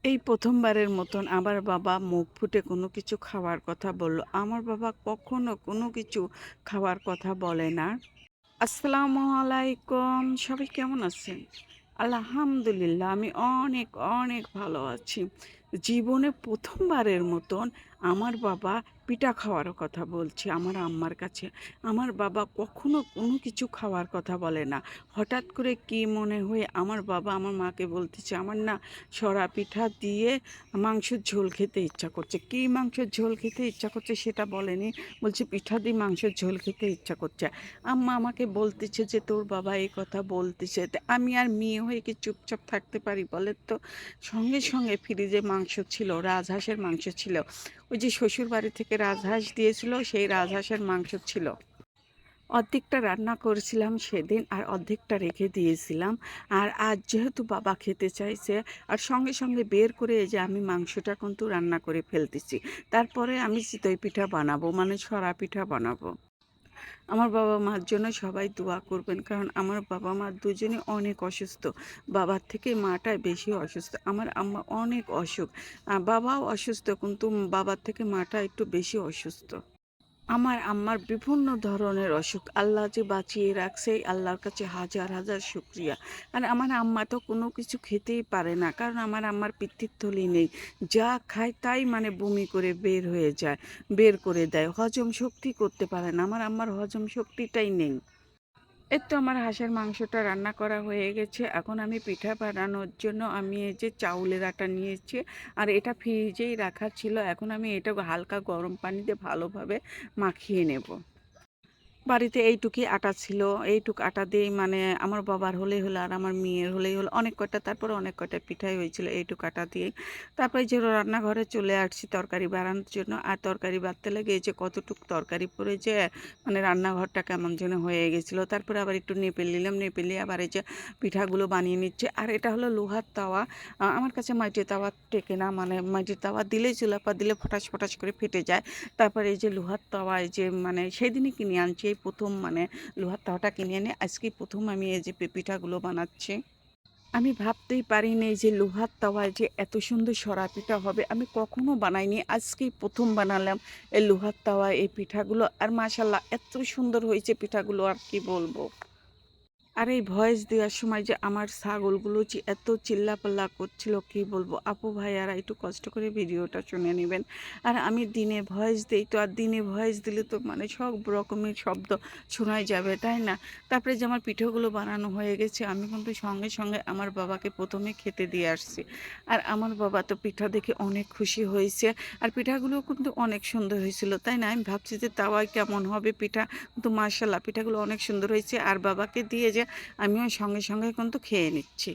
এই প্রথমবারের মতন আমার বাবা মুখ ফুটে কোনো কিছু খাওয়ার কথা বলল। আমার বাবা কখনো কোনো কিছু খাওয়ার কথা বলে না। আসসালামু আলাইকুম। সবাই কেমন আছেন? আলহামদুলিল্লাহ আমি অনেক, অনেক ভালো আছি। জীবনে ১ম বারের মতন আমার বাবা পিঠা খাওয়ার কথা বলছে আমার আম্মার কাছে। আমার বাবা কখনো কোনো কিছু খাওয়ার কথা বলে না। হঠাৎ করে কি মনে হয়ে আমার বাবা আমার মাকে বলতেছে, "আমার না সরা পিঠা দিয়ে মাংসের ঝোল খেতে ইচ্ছা করছে।" কি মাংসের ঝোল খেতে ইচ্ছা করছে সেটা বলেনি। বলছে, "পিঠা দিয়ে মাংসের ঝোল খেতে ইচ্ছা করছে।" আম্মা আমাকে বলতেছে যে, "তোর বাবা এই কথা বলতেছে।" তা আমি আর মেয়ে হয়ে কি চুপচাপ থাকতে পারি বলেন তো? সঙ্গে, সঙ্গে ফ্রিজে মাংস ছিল, রাজহাঁসের মাংস ছিল। ওই যে শ্বশুরবাড়ি থেকে রাজহাঁস দিয়েছিল, সেই রাজহাঁসের মাংস ছিল। অর্ধেকটা রান্না করেছিলাম সেদিন আর অর্ধেকটা রেখে দিয়েছিলাম। আর আজ যেহেতু বাবা খেতে চাইছে আর সঙ্গে, সঙ্গে বের করে এই যে আমি মাংসটা কিন্তু রান্না করে ফেলতেছি। তারপরে আমি চিতই পিঠা বানাবো, মানে ছড়া পিঠা বানাবো। আমার বাবা-মার জন্য সবাই দোয়া করবেন। কারণ আমার বাবা-মা দুজনই অনেক অসুস্থ। বাবার থেকে মাটা বেশি অসুস্থ। আমার আম্মা অনেক অসুখ। বাবাও অসুস্থ কিন্তু বাবার থেকে মাটা একটু বেশি অসুস্থ। আমার আম্মার বিভিন্ন ধরনের অসুখ। আল্লাহ যে বাঁচিয়ে রাখছে আল্লাহর কাছে হাজার, হাজার শুকরিয়া। আর আমার আম্মা তো কোনো কিছু খেতেই পারে না। কারণ আমার আম্মার পিত্তথলি নেই। যা খায় তাই মানে বমি করে বের হয়ে যায়। বের করে দেয়। হজম শক্তি করতে পারে না। আমার আম্মার হজম শক্তিটাই নেই। এই তো আমার হাঁসের মাংসটা রান্না করা হয়ে গেছে। এখন আমি পিঠা বানানোর জন্য আমি এই যে চাউলের আটা নিয়েছি। আর এটা ফ্রিজেই রাখা ছিল। এখন আমি এটা হালকা গরম পানিতে ভালোভাবে মাখিয়ে নেব। বাড়িতে এইটুকুই আটা ছিল। এইটুক আটা দিয়েই মানে আমার বাবার হলেই হলো আর আমার মেয়ের হলেই হলো। অনেক কয়টা তারপরে অনেক কয়টা পিঠাই হয়েছিল এইটুক আটা দিয়েই। তারপরে যে রান্নাঘরে চলে আসছি তরকারি বানানোর জন্য। আর তরকারি বাড়তে লেগে এই যে কতটুক তরকারি পড়ে যে মানে রান্নাঘরটা কেমন যেন হয়ে গেছিলো। তারপরে আবার একটু নেপে নিলাম। নেপে নিয়ে আবার এই যে পিঠাগুলো বানিয়ে নিচ্ছি। আর এটা হলো লোহার তাওয়া। আমার কাছে মাটির তাওয়া টেকে না। মানে মাটির তাওয়া দিলেই চুলাপা দিলে ফটাস, ফটাস করে ফেটে যায়। তারপরে এই যে লোহার তাওয়া এই যে মানে সেদিনই কিনে আনছি। এই ১ম মানে লোহার তাওয়াটা কিনে এনে আজকেই ১ম আমি এই যে পিঠাগুলো বানাচ্ছি। আমি ভাবতেই পারিনি যে লোহার তাওয়ায় যে এত সুন্দর সরা পিঠা হবে। আমি কখনো বানাইনি। আজকেই ১ম বানালাম এই লোহার তাওয়ায় এই পিঠাগুলো। আর মাশাআল্লাহ এত সুন্দর হয়েছে পিঠাগুলো আর কি বলবো। আর এই ভয়েস দেওয়ার সময় যে আমার ছাগলগুলো যে এত চিল্লাপাল্লা করছিল কি বলবো। আপু ভাইয়ারা একটু কষ্ট করে ভিডিওটা শুনে নেবেন। আর আমি দিনে ভয়েস দেই তো আর দিনে ভয়েস দিলে তো মানে সব রকমের শব্দ শোনাই যাবে তাই না? তারপরে যে আমার পিঠেগুলো বানানো হয়ে গেছে আমি কিন্তু সঙ্গে, সঙ্গে আমার বাবাকে ১ম এ খেতে দিয়ে আসছি। আর আমার বাবা তো পিঠা দেখে অনেক খুশি হয়েছে। আর পিঠাগুলোও কিন্তু অনেক সুন্দর হয়েছিল তাই না? আমি ভাবছি যে তাওয়ায় কেমন হবে পিঠা। কিন্তু মাশাআল্লাহ পিঠাগুলো অনেক সুন্দর হয়েছে। আর বাবাকে দিয়ে যে আমিও সঙ্গে, সঙ্গে কিন্তু খেয়ে নিচ্ছি।